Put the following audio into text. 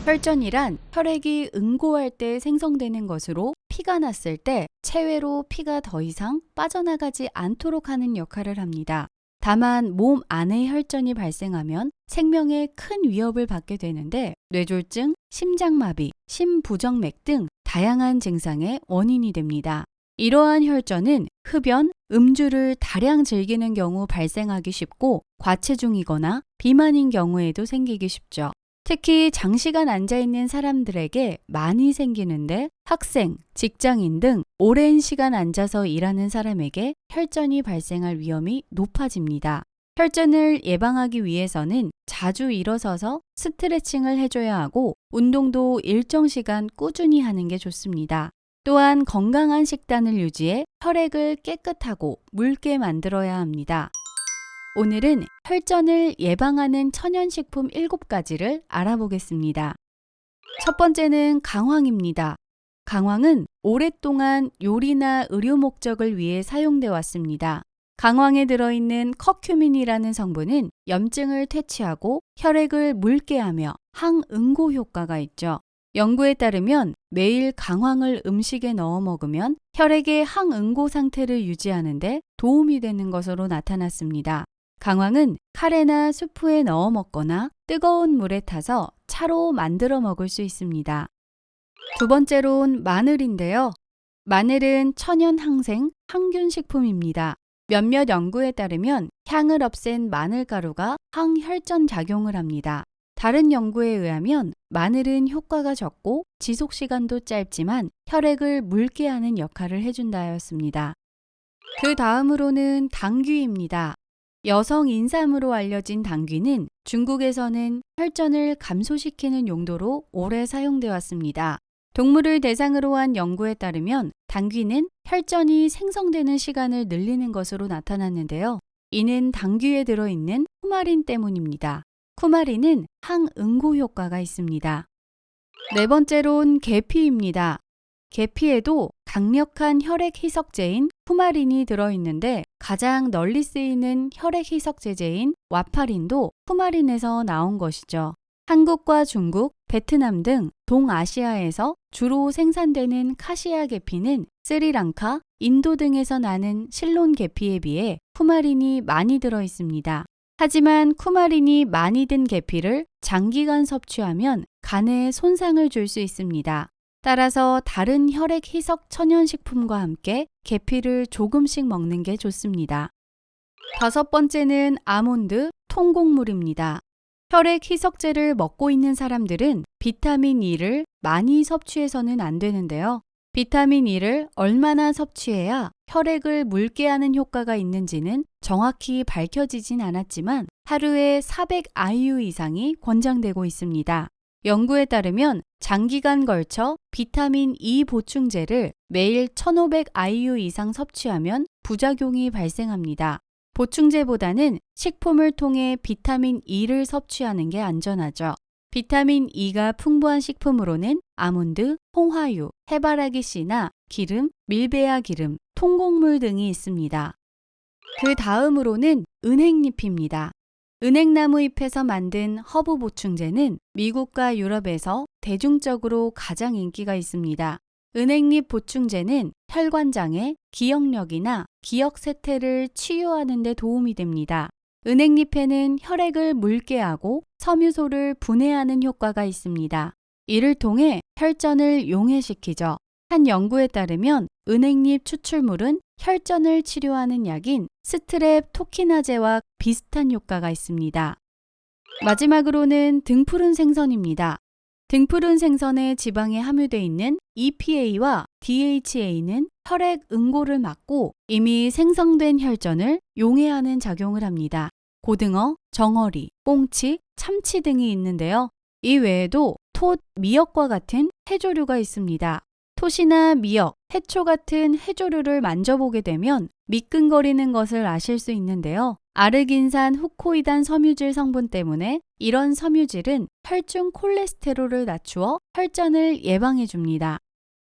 혈전이란 혈액이 응고할 때 생성되는 것으로 피가 났을 때 체외로 피가 더 이상 빠져나가지 않도록 하는 역할을 합니다. 다만 몸 안에 혈전이 발생하면 생명에 큰 위협을 받게 되는데 뇌졸중, 심장마비, 심부정맥 등 다양한 증상의 원인이 됩니다. 이러한 혈전은 흡연, 음주를 다량 즐기는 경우 발생하기 쉽고 과체중이거나 비만인 경우에도 생기기 쉽죠. 특히 장시간 앉아있는 사람들에게 많이 생기는데 학생, 직장인 등 오랜 시간 앉아서 일하는 사람에게 혈전이 발생할 위험이 높아집니다. 혈전을 예방하기 위해서는 자주 일어서서 스트레칭을 해줘야 하고 운동도 일정 시간 꾸준히 하는 게 좋습니다. 또한 건강한 식단을 유지해 혈액을 깨끗하고 묽게 만들어야 합니다. 오늘은 혈전을 예방하는 천연식품 7가지를 알아보겠습니다. 첫 번째는 강황입니다. 강황은 오랫동안 요리나 의료 목적을 위해 사용돼 왔습니다. 강황에 들어있는 커큐민이라는 성분은 염증을 퇴치하고 혈액을 묽게 하며 항응고 효과가 있죠. 연구에 따르면 매일 강황을 음식에 넣어 먹으면 혈액의 항응고 상태를 유지하는 데 도움이 되는 것으로 나타났습니다. 강황은 카레나 수프에 넣어 먹거나 뜨거운 물에 타서 차로 만들어 먹을 수 있습니다. 두 번째로는 마늘인데요. 마늘은 천연 항생, 항균 식품입니다. 몇몇 연구에 따르면 향을 없앤 마늘가루가 항혈전 작용을 합니다. 다른 연구에 의하면 마늘은 효과가 적고 지속시간도 짧지만 혈액을 묽게 하는 역할을 해준다 하였습니다. 그 다음으로는 당귀입니다. 여성 인삼으로 알려진 당귀는 중국에서는 혈전을 감소시키는 용도로 오래 사용되어 왔습니다. 동물을 대상으로 한 연구에 따르면 당귀는 혈전이 생성되는 시간을 늘리는 것으로 나타났는데요. 이는 당귀에 들어있는 쿠마린 때문입니다. 쿠마린은 항응고 효과가 있습니다. 네 번째로는 계피입니다. 계피에도 강력한 혈액 희석제인 쿠마린이 들어있는데 가장 널리 쓰이는 혈액 희석제제인 와파린도 쿠마린에서 나온 것이죠. 한국과 중국, 베트남 등 동아시아에서 주로 생산되는 카시아 계피는 스리랑카, 인도 등에서 나는 실론 계피에 비해 쿠마린이 많이 들어있습니다. 하지만 쿠마린이 많이 든 계피를 장기간 섭취하면 간에 손상을 줄 수 있습니다. 따라서 다른 혈액 희석 천연식품과 함께 계피를 조금씩 먹는 게 좋습니다. 다섯 번째는 아몬드, 통곡물입니다. 혈액 희석제를 먹고 있는 사람들은 비타민 E를 많이 섭취해서는 안 되는데요. 비타민 E를 얼마나 섭취해야 혈액을 묽게 하는 효과가 있는지는 정확히 밝혀지진 않았지만 하루에 400 IU 이상이 권장되고 있습니다. 연구에 따르면 장기간 걸쳐 비타민 E 보충제를 매일 1500 IU 이상 섭취하면 부작용이 발생합니다. 보충제보다는 식품을 통해 비타민 E를 섭취하는 게 안전하죠. 비타민 E가 풍부한 식품으로는 아몬드, 홍화유, 해바라기 씨나 기름, 밀베아 기름, 통곡물 등이 있습니다. 그 다음으로는 은행잎입니다. 은행나무 잎에서 만든 허브 보충제는 미국과 유럽에서 대중적으로 가장 인기가 있습니다. 은행잎 보충제는 혈관장애, 기억력이나 기억 쇠퇴를 치유하는 데 도움이 됩니다. 은행잎에는 혈액을 묽게 하고 섬유소를 분해하는 효과가 있습니다. 이를 통해 혈전을 용해시키죠. 한 연구에 따르면 은행잎 추출물은 혈전을 치료하는 약인 스트랩토키나제와 비슷한 효과가 있습니다. 마지막으로는 등푸른 생선입니다. 등푸른 생선의 지방에 함유되어 있는 EPA와 DHA는 혈액 응고를 막고 이미 생성된 혈전을 용해하는 작용을 합니다. 고등어, 정어리, 꽁치, 참치 등이 있는데요. 이 외에도 톳, 미역과 같은 해조류가 있습니다. 톳이나 미역, 해초 같은 해조류를 만져보게 되면 미끈거리는 것을 아실 수 있는데요. 아르긴산 후코이단 섬유질 성분 때문에 이런 섬유질은 혈중 콜레스테롤을 낮추어 혈전을 예방해 줍니다.